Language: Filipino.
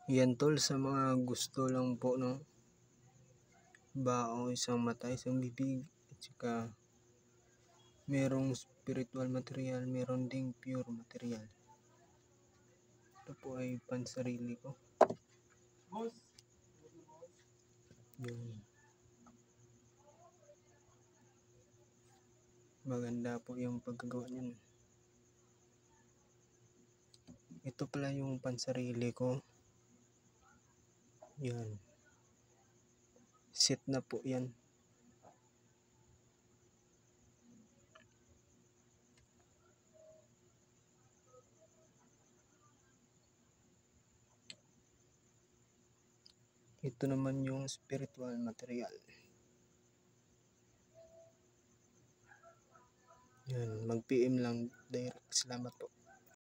Yan tol, sa mga gusto lang po no, bao, isang mata, isang bibig, at saka merong spiritual material, meron ding pure material. Ito po ay pansarili ko. Yun. Maganda po yung pagkagawa niyan. Ito pala yung pansarili ko. Yan. Set na po yan. Ito naman yung spiritual material. Yan, mag-PM lang direct. Salamat po.